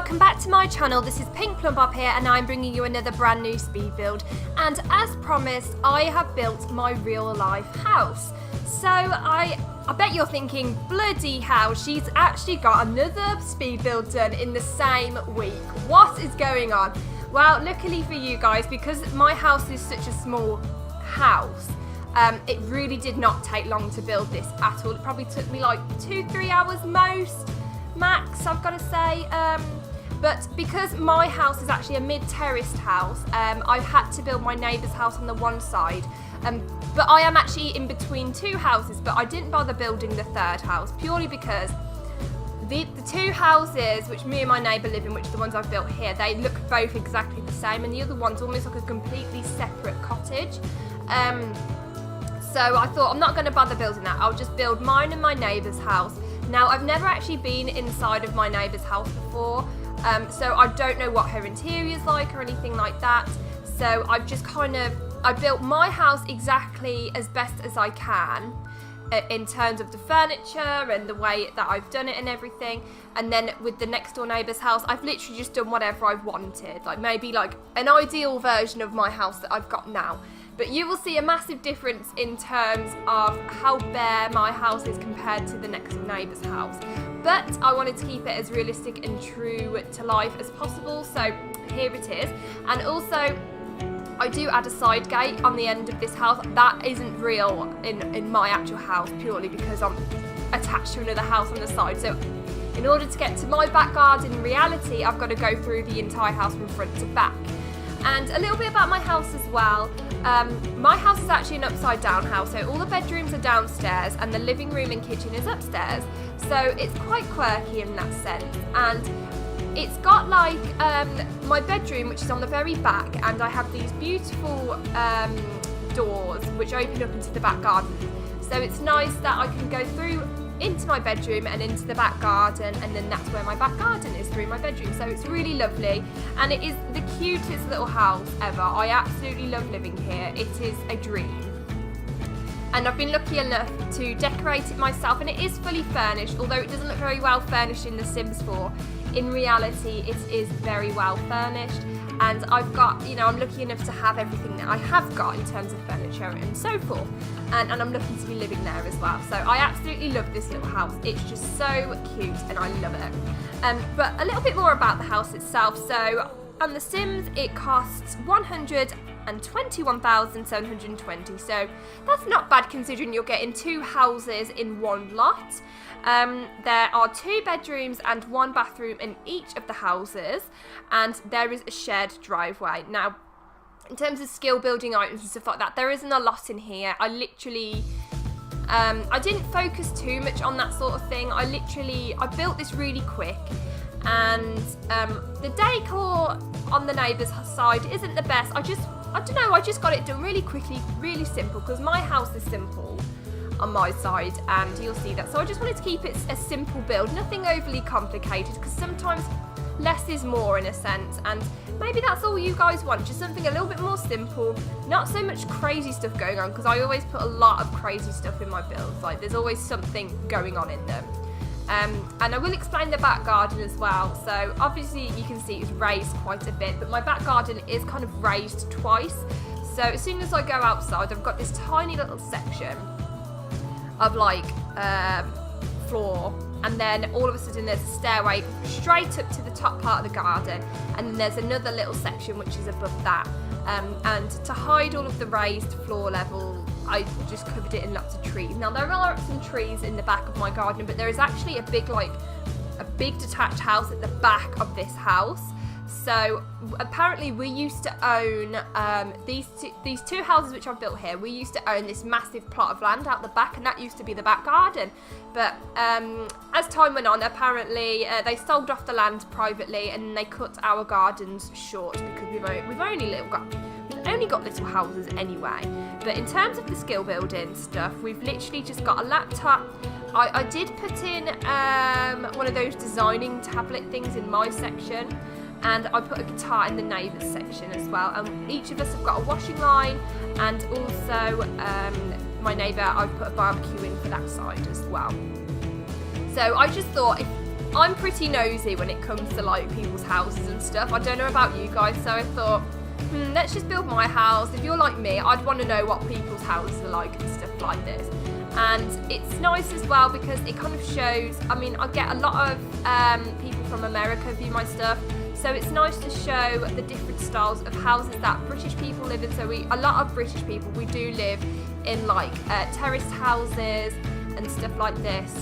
welcome back to my channel. This is Pink Plumbob here, and I'm bringing you another brand new speed build. And as promised, I have built my real life house. So I bet you're thinking, bloody hell, she's actually got another speed build done in the same week. What is going on? Well, luckily for you guys, because my house is such a small house, it really did not take long to build this at all. It probably took me like 2-3 hours max, I've got to say. But because my house is actually a mid-terraced house, I had to build my neighbour's house on the one side. But I am actually in between two houses, but I didn't bother building the third house purely because the two houses which me and my neighbour live in, which are the ones I've built here, they look both exactly the same, and the other one's almost like a completely separate cottage. So I thought, I'm not going to bother building that. I'll just build mine and my neighbour's house. Now, I've never actually been inside of my neighbour's house before, so I don't know what her interior's like or anything like that. So I've just I built my house exactly as best as I can in terms of the furniture and the way that I've done it and everything. And then with the next door neighbour's house, I've literally just done whatever I've wanted. Like maybe like an ideal version of my house that I've got now. But you will see a massive difference in terms of how bare my house is compared to the next door neighbour's house. But I wanted to keep it as realistic and true to life as possible, so here it is. And also, I do add a side gate on the end of this house. That isn't real in my actual house, purely because I'm attached to another house on the side. So in order to get to my back garden in reality, I've got to go through the entire house from front to back. And a little bit about my house as well. My house is actually an upside down house, so all the bedrooms are downstairs and the living room and kitchen is upstairs. So it's quite quirky in that sense. And it's got like my bedroom, which is on the very back, and I have these beautiful doors which open up into the back garden. So it's nice that I can go through into my bedroom and into the back garden, and then that's where my back garden is, through my bedroom. So it's really lovely, and it is the cutest little house ever. I absolutely love living here. It is a dream. And I've been lucky enough to decorate it myself, and it is fully furnished, although it doesn't look very well furnished in The Sims 4. In reality, it is very well furnished, and I've got, I'm lucky enough to have everything that I have got in terms of furniture and so forth, and I'm lucky to be living there as well. So I absolutely love this little house. It's just so cute, and I love it. But a little bit more about the house itself. So on The Sims, it costs 121,720, so that's not bad considering you're getting two houses in one lot. There are 2 bedrooms and 1 bathroom in each of the houses, and there is a shared driveway. Now, in terms of skill building items and stuff like that, there isn't a lot in here. I literally, I didn't focus too much on that sort of thing. I built this really quick, and the decor on the neighbour's side isn't the best. I don't know, I just got it done really quickly, really simple, because my house is simple on my side, and you'll see that. So I just wanted to keep it a simple build, nothing overly complicated, because sometimes less is more in a sense, and maybe that's all you guys want, just something a little bit more simple, not so much crazy stuff going on, because I always put a lot of crazy stuff in my builds. Like, there's always something going on in them. And I will explain the back garden as well. So obviously you can see it's raised quite a bit, but my back garden is kind of raised twice. So as soon as I go outside, I've got this tiny little section of like floor, and then all of a sudden there's a stairway straight up to the top part of the garden, and then there's another little section which is above that. And to hide all of the raised floor level, I just covered it in lots of trees. Now, there are some trees in the back of my garden, but there is actually a big detached house at the back of this house. So apparently we used to own these two houses which I've built here. We used to own this massive plot of land out the back, and that used to be the back garden. But as time went on, apparently they sold off the land privately, and they cut our gardens short because we've only got little houses anyway. But in terms of the skill building stuff, we've literally just got a laptop. I did put in one of those designing tablet things in my section, and I put a guitar in the neighbours section as well. And each of us have got a washing line, and also my neighbour, I've put a barbecue in for that side as well. So I just thought, I'm pretty nosy when it comes to like people's houses and stuff. I don't know about you guys, so I thought, let's just build my house. If you're like me, I'd want to know what people's houses are like and stuff like this. And it's nice as well because it kind of shows, I mean, I get a lot of people from America view my stuff, so it's nice to show the different styles of houses that British people live in. So a lot of British people, we do live in like terraced houses and stuff like this.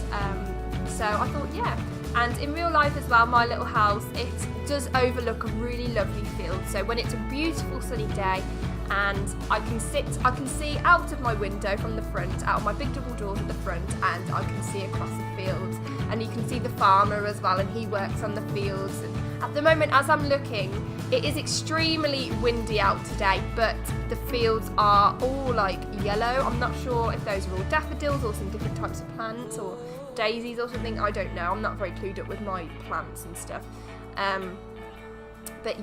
So I thought, yeah. And in real life as well, my little house, it does overlook a really lovely field. So when it's a beautiful sunny day and I can see out of my window from the front, out of my big double doors at the front, and I can see across the fields. And you can see the farmer as well, and he works on the fields. And at the moment, as I'm looking, it is extremely windy out today, but the fields are all like yellow. I'm not sure if those are all daffodils or some different types of plants or daisies or something. I don't know. I'm not very clued up with my plants and stuff. But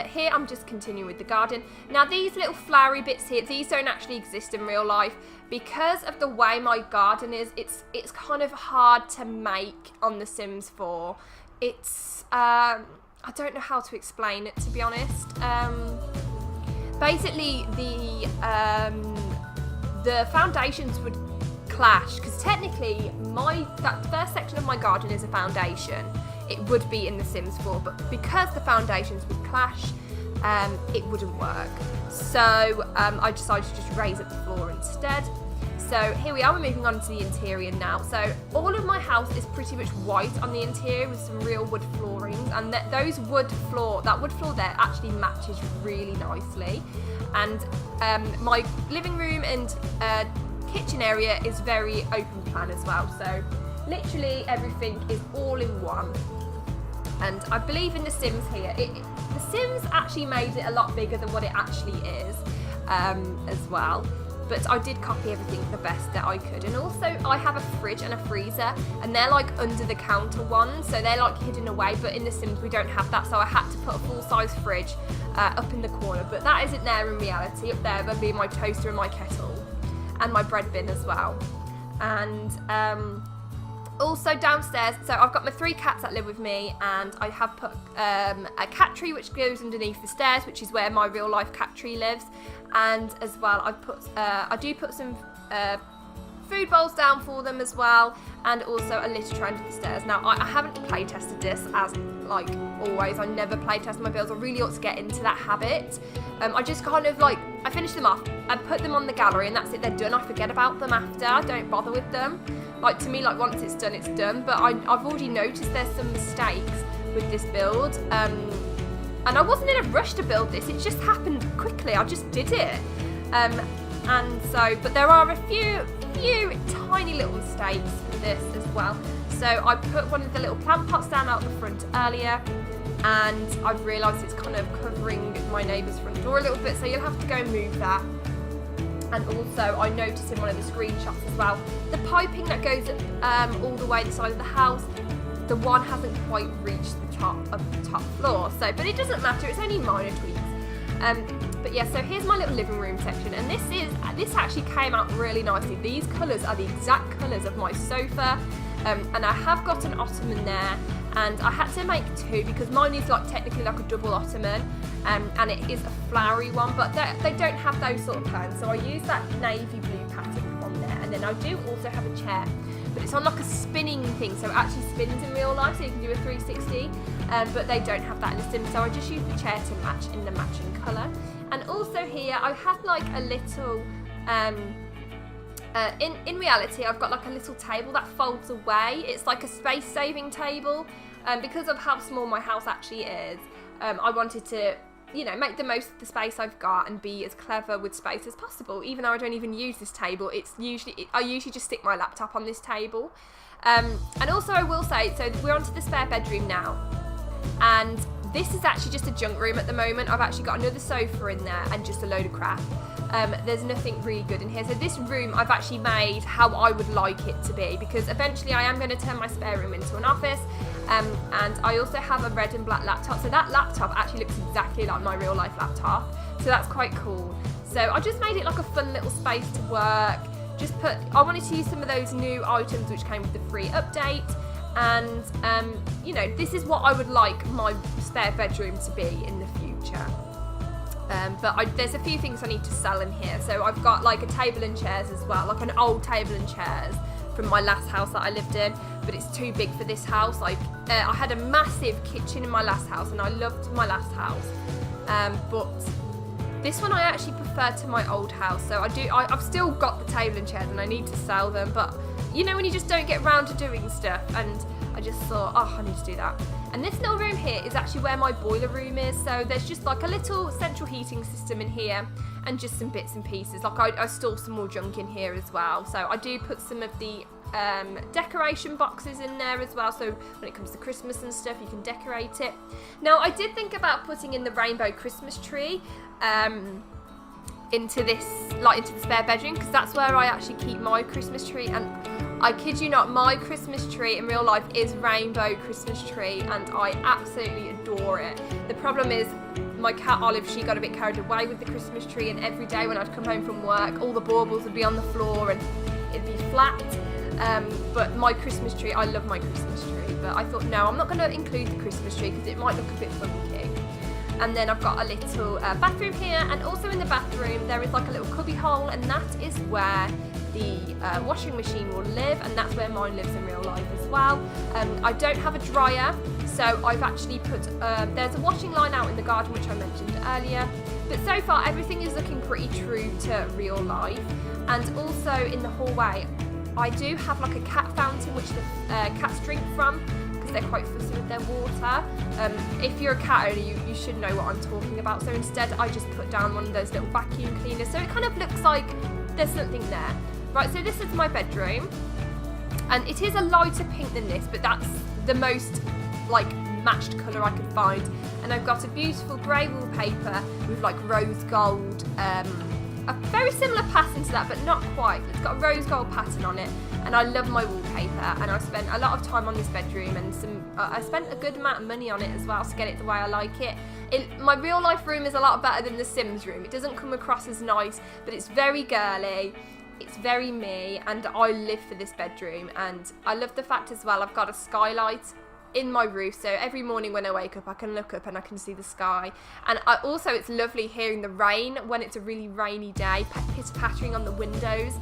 here I'm just continuing with the garden. Now these little flowery bits here, these don't actually exist in real life because of the way my garden is. It's kind of hard to make on The Sims 4. It's I don't know how to explain it, to be honest. Basically the foundations would clash because technically that first section of my garden is a foundation. It would be in The Sims 4, but because the foundations would clash, it wouldn't work. So I decided to just raise up the floor instead. So here we are, we're moving on to the interior now. So all of my house is pretty much white on the interior with some real wood floorings, and that wood floor there actually matches really nicely. And my living room and kitchen area is very open plan as well. So literally everything is all in one. And I believe in The Sims here, The Sims actually made it a lot bigger than what it actually is as well. But I did copy everything the best that I could. And also I have a fridge and a freezer, and they're like under the counter ones, so they're like hidden away, but in The Sims we don't have that, so I had to put a full-size fridge up in the corner. But that isn't there in reality. Up there there'll be my toaster and my kettle and my bread bin as well. And also downstairs, so I've got my 3 cats that live with me, and I have put a cat tree which goes underneath the stairs, which is where my real life cat tree lives. And as well, I do put some food bowls down for them as well, and also a litter tray under the stairs. Now I haven't play tested this, as like always I never play test my builds. I really ought to get into that habit. I just kind of like, I finish them off and put them on the gallery, and that's it, they're done. I forget about them after, I don't bother with them. Like, to me, like, once it's done. But I've already noticed there's some mistakes with this build. And I wasn't in a rush to build this, it just happened quickly, I just did it. And so, but there are a few tiny little mistakes with this as well. So I put one of the little plant pots down out the front earlier, and I've realised it's kind of covering my neighbour's front door a little bit, so you'll have to go and move that. And also I noticed in one of the screenshots as well, the piping that goes all the way the side of the house, the one hasn't quite reached the top of the top floor. So, but it doesn't matter, it's only minor tweaks. But yeah, so here's my little living room section, and this actually came out really nicely. These colours are the exact colours of my sofa, and I have got an ottoman there, and I had to make 2 because mine is like technically like a double ottoman, and it is a flowery one, but they don't have those sort of patterns, so I use that navy blue pattern from there. And then I do also have a chair, but it's on like a spinning thing, so it actually spins in real life, so you can do a 360, but they don't have that in The Sims, so I just use the chair to match in the matching colour. And also here I have like a little in reality I've got like a little table that folds away. It's like a space saving table, because of how small my house actually is. I wanted to, you know, make the most of the space I've got and be as clever with space as possible. Even though I don't even use this table, I usually just stick my laptop on this table. And also I will say, so we're onto the spare bedroom now, and this is actually just a junk room at the moment. I've actually got another sofa in there and just a load of crap. There's nothing really good in here. So this room I've actually made how I would like it to be, because eventually I am going to turn my spare room into an office. And I also have a red and black laptop. So that laptop actually looks exactly like my real life laptop. So that's quite cool. So I just made it like a fun little space to work. I wanted to use some of those new items which came with the free update. and you know, this is what I would like my spare bedroom to be in the future. But there's a few things I need to sell in here. So I've got like a table and chairs as well, like an old table and chairs from my last house that I lived in, but it's too big for this house. Like I had a massive kitchen in my last house and I loved my last house, but this one I actually prefer to my old house. So I've still got the table and chairs and I need to sell them, but you know when you just don't get around to doing stuff, and I just thought, oh, I need to do that. And this little room here is actually where my boiler room is, so there's just like a little central heating system in here and just some bits and pieces. Like I store some more junk in here as well, so I do put some of the decoration boxes in there as well, so when it comes to Christmas and stuff you can decorate it. Now I did think about putting in the rainbow Christmas tree into the spare bedroom, because that's where I actually keep my Christmas tree, and I kid you not, my Christmas tree in real life is rainbow Christmas tree and I absolutely adore it. The problem is my cat Olive, she got a bit carried away with the Christmas tree, and every day when I'd come home from work all the baubles would be on the floor and it'd be flat. But my Christmas tree, I love my Christmas tree, but I thought no, I'm not going to include the Christmas tree because it might look a bit funky. And then I've got a little bathroom here, and also in the bathroom there is like a little cubby hole, and that is where the washing machine will live, and that's where mine lives in real life as well. I don't have a dryer, so I've actually put there's a washing line out in the garden which I mentioned earlier, but so far everything is looking pretty true to real life. And also in the hallway I do have like a cat fountain which the cats drink from, because they're quite fussy with their water. If you're a cat owner you should know what I'm talking about, so instead I just put down one of those little vacuum cleaners, so it kind of looks like there's something there. Right, so this is my bedroom, and it is a lighter pink than this, but that's the most like matched colour I could find. And I've got a beautiful grey wallpaper with like rose gold, a very similar pattern to that, but not quite. It's got a rose gold pattern on it, and I love my wallpaper, and I've spent a lot of time on this bedroom, and I spent a good amount of money on it as well to get it the way I like it. My real life room is a lot better than the Sims room. It doesn't come across as nice, but it's very girly. It's very me, and I live for this bedroom, and I love the fact as well I've got a skylight in my roof, so every morning when I wake up I can look up and I can see the sky. And also it's lovely hearing the rain when it's a really rainy day pitter pattering on the windows,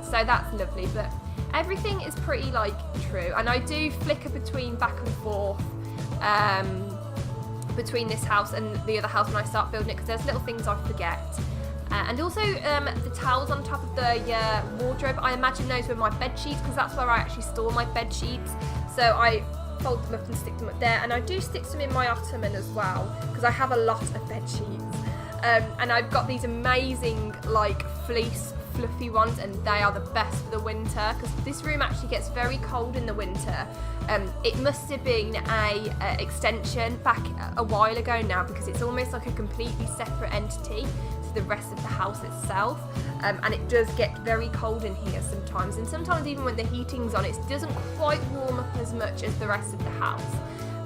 so that's lovely. But everything is pretty like true, and I do flicker between back and forth between this house and the other house when I start building it, because there's little things I forget. And also the towels on top of the wardrobe, I imagine those were my bed sheets, because that's where I actually store my bed sheets. So I fold them up and stick them up there, and I do stick some in my ottoman as well, because I have a lot of bed sheets. And I've got these amazing like fleece fluffy ones, and they are the best for the winter, because this room actually gets very cold in the winter. It must have been a extension back a while ago now, because it's almost like a completely separate entity the rest of the house itself, and it does get very cold in here sometimes, and sometimes even when the heating's on it doesn't quite warm up as much as the rest of the house,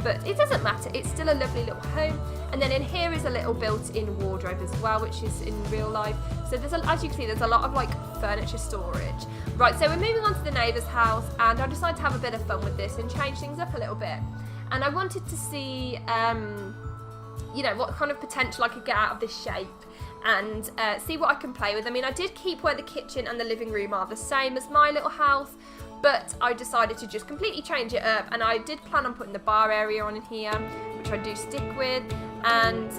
but it doesn't matter, it's still a lovely little home. And then in here is a little built-in wardrobe as well, which is in real life, so there's as you can see there's a lot of like furniture storage. Right, so we're moving on to the neighbour's house, and I decided to have a bit of fun with this and change things up a little bit, and I wanted to see you know, what kind of potential I could get out of this shape, and see what I can play with. I mean, I did keep where the kitchen and the living room are the same as my little house, but I decided to just completely change it up, and I did plan on putting the bar area on in here, which I do stick with. And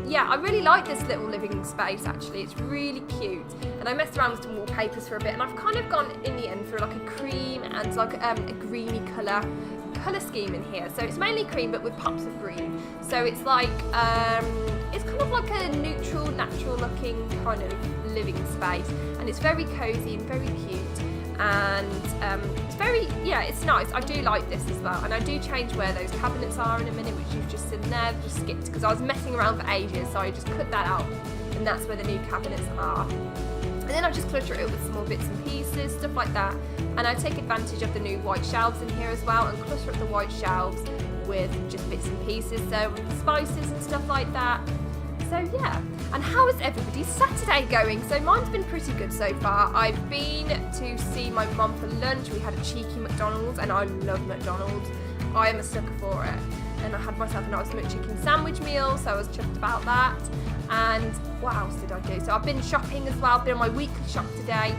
yeah, I really like this little living space actually, it's really cute, and I messed around with some wallpapers for a bit, and I've kind of gone in the end for like a cream and like a greeny colour scheme in here. So it's mainly cream but with pops of green, so it's like it's kind of like a neutral, natural looking kind of living space, and it's very cozy and very cute, and it's very, yeah, it's nice. I do like this as well, and I do change where those cabinets are in a minute, which you've just seen there, just skipped because I was messing around for ages, so I just cut that out, and that's where the new cabinets are. And then I just clutter it up with some more bits and pieces, stuff like that. And I take advantage of the new white shelves in here as well, and clutter up the white shelves with just bits and pieces, so spices and stuff like that. So yeah, and how is everybody's Saturday going? So mine's been pretty good so far. I've been to see my mum for lunch. We had a cheeky McDonald's, and I love McDonald's. I am a sucker for it. And I had myself a nice McChicken sandwich meal, so I was chuffed about that. And what else did I do? So I've been shopping as well. I've been on my weekly shop today,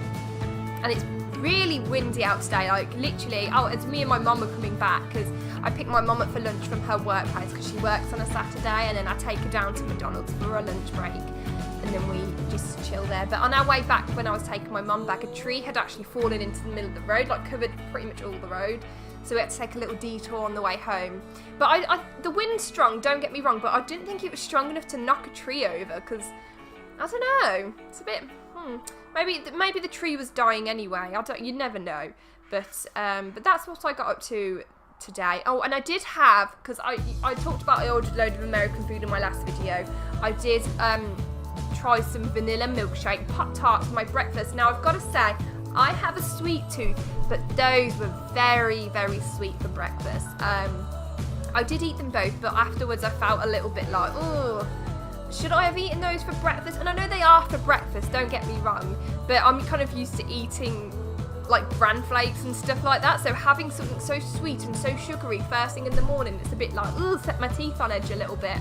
and it's really windy out today. Like literally, it's me and my mum are coming back because I picked my mum up for lunch from her workplace because she works on a Saturday, and then I take her down to McDonald's for a lunch break, and then we just chill there. But on our way back, when I was taking my mum back, a tree had actually fallen into the middle of the road, like covered pretty much all the road. So we had to take a little detour on the way home. But the wind's strong, don't get me wrong, but I didn't think it was strong enough to knock a tree over because, I don't know, it's a bit, maybe the tree was dying anyway. You never know. But that's what I got up to today. Oh, and I did have, because I talked about I ordered a load of American food in my last video. I did try some vanilla milkshake Pop-Tarts for my breakfast. Now I've got to say, I have a sweet tooth, but those were very, very sweet for breakfast. I did eat them both, but afterwards I felt a little bit like, oh, should I have eaten those for breakfast? And I know they are for breakfast, don't get me wrong, but I'm kind of used to eating like bran flakes and stuff like that, so having something so sweet and so sugary first thing in the morning, it's a bit like, oh, set my teeth on edge a little bit.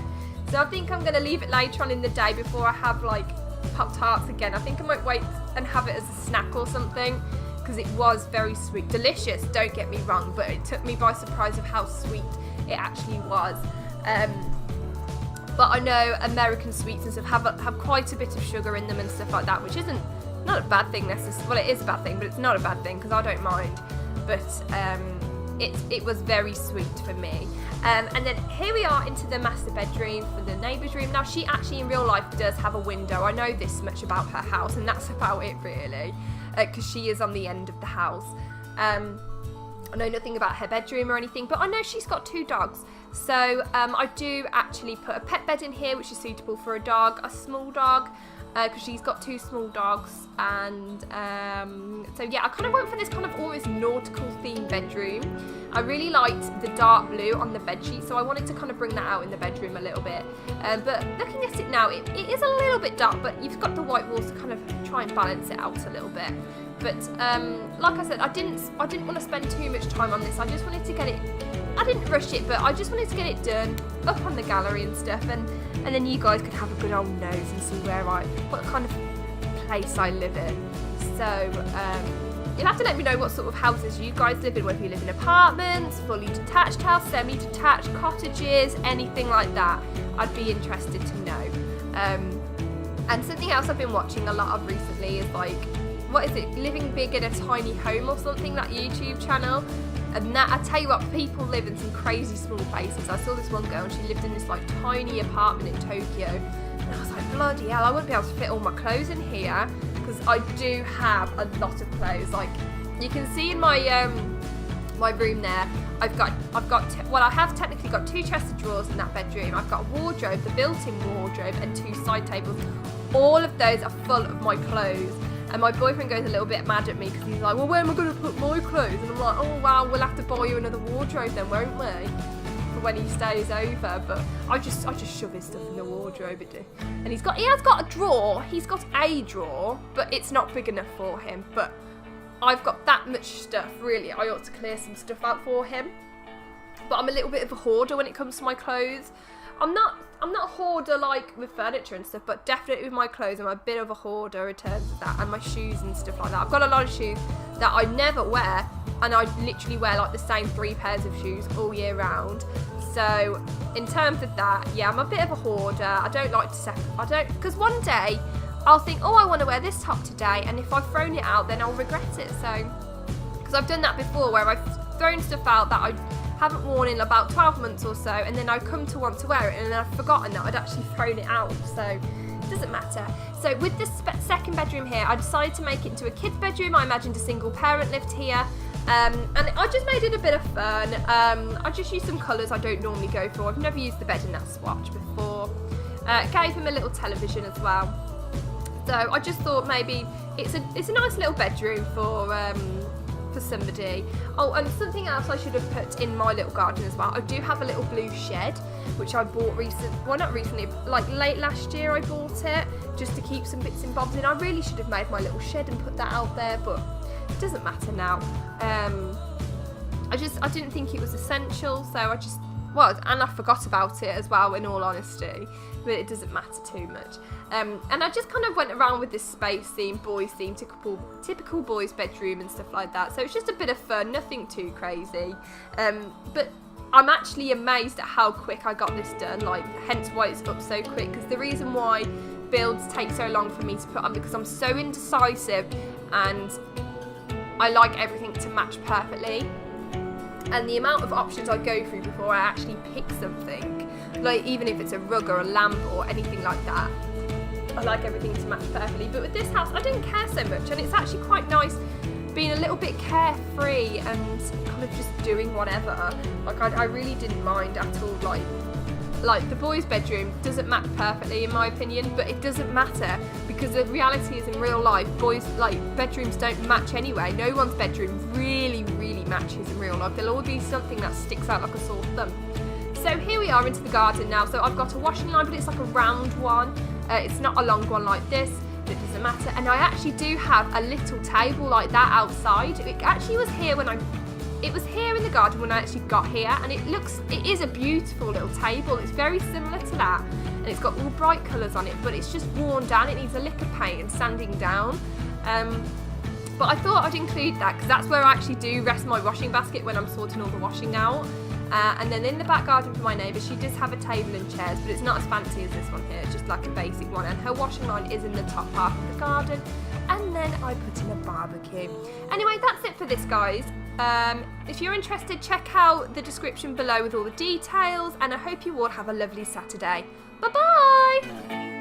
So I think I'm going to leave it later on in the day before I have like Pop-Tarts again. I think I might wait and have it as a snack or something, because it was very sweet. Delicious, don't get me wrong, but it took me by surprise of how sweet it actually was. But I know American sweets and stuff have quite a bit of sugar in them and stuff like that, which isn't not a bad thing necessarily. Well, it is a bad thing, but it's not a bad thing because I don't mind. But it was very sweet for me. And then here we are into the master bedroom for the neighbour's room. Now she actually in real life does have a window. I know this much about her house, and that's about it really, because she is on the end of the house. I know nothing about her bedroom or anything, but I know she's got 2 dogs. So I do actually put a pet bed in here, which is suitable for a dog, a small dog, because she's got 2 small dogs. And so yeah, I kind of went for this kind of almost nautical themed bedroom. I really liked the dark blue on the bedsheet, so I wanted to kind of bring that out in the bedroom a little bit. But looking at it now, it is a little bit dark, but you've got the white walls to kind of try and balance it out a little bit. But like I said, I didn't want to spend too much time on this. I just wanted to get it. I didn't rush it, but I just wanted to get it done up on the gallery and stuff, and then you guys could have a good old nose and see what kind of place I live in. So you'll have to let me know what sort of houses you guys live in, whether you live in apartments, fully detached house, semi-detached, cottages, anything like that. I'd be interested to know. And something else I've been watching a lot of recently is like, what is it, Living Big in a Tiny Home or something, that YouTube channel. And that, I tell you what, people live in some crazy small places. I saw this one girl and she lived in this like tiny apartment in Tokyo. And I was like, bloody hell, I wouldn't be able to fit all my clothes in here, because I do have a lot of clothes. Like you can see in my my room there, I have technically got 2 chests of drawers in that bedroom. I've got a wardrobe, the built-in wardrobe, and 2 side tables. All of those are full of my clothes. And my boyfriend goes a little bit mad at me because he's like, well, where am I going to put my clothes? And I'm like, oh, well, we'll have to buy you another wardrobe then, won't we? For when he stays over. But I just shove his stuff in the wardrobe. And he has got a drawer. He's got a drawer, but it's not big enough for him. But I've got that much stuff, really. I ought to clear some stuff out for him. But I'm a little bit of a hoarder when it comes to my clothes. I'm not a hoarder like with furniture and stuff, but definitely with my clothes I'm a bit of a hoarder in terms of that, and my shoes and stuff like that. I've got a lot of shoes that I never wear, and I literally wear like the same 3 pairs of shoes all year round. So in terms of that, yeah, I'm a bit of a hoarder. I don't like to because one day I'll think, oh, I want to wear this top today, and if I've thrown it out, then I'll regret it. So, because I've done that before where I've thrown stuff out that I haven't worn in about 12 months or so, and then I come to want to wear it and then I've forgotten that I'd actually thrown it out, so it doesn't matter. So with this second bedroom here, I decided to make it into a kid's bedroom. I imagined a single parent lived here, and I just made it a bit of fun. I just used some colours I don't normally go for. I've never used the bed in that swatch before. Gave him a little television as well. So I just thought maybe it's a nice little bedroom for somebody. Oh, and something else I should have put in my little garden as well. I do have a little blue shed, which I bought not recently, like late last year I bought it, just to keep some bits and bobs in. I really should have made my little shed and put that out there, but it doesn't matter now. I didn't think it was essential, so and I forgot about it as well, in all honesty, but it doesn't matter too much. And I just kind of went around with this space theme, boys theme, typical boys bedroom and stuff like that. So it's just a bit of fun, nothing too crazy. But I'm actually amazed at how quick I got this done, like hence why it's up so quick, because the reason why builds take so long for me to put on, because I'm so indecisive and I like everything to match perfectly. And the amount of options I go through before I actually pick something, like even if it's a rug or a lamp or anything like that, I like everything to match perfectly. But with this house, I didn't care so much, and it's actually quite nice being a little bit carefree and kind of just doing whatever. Like I really didn't mind at all. Like the boys' bedroom doesn't match perfectly in my opinion, but it doesn't matter, because the reality is in real life, boys bedrooms don't match anyway. No one's bedroom really matches in real life. There'll always be something that sticks out like a sore thumb. So here we are into the garden now. So I've got a washing line, but it's like a round one. It's not a long one like this. It doesn't matter. And I actually do have a little table like that outside. It actually was here it was here in the garden when I actually got here, and it is a beautiful little table. It's very similar to that, and it's got all bright colours on it, but it's just worn down. It needs a lick of paint and sanding down. But I thought I'd include that because that's where I actually do rest my washing basket when I'm sorting all the washing out. And then in the back garden for my neighbour, she does have a table and chairs, but it's not as fancy as this one here, it's just like a basic one. And her washing line is in the top half of the garden. And then I put in a barbecue. Anyway, that's it for this, guys. If you're interested, check out the description below with all the details, and I hope you all have a lovely Saturday. Bye-bye!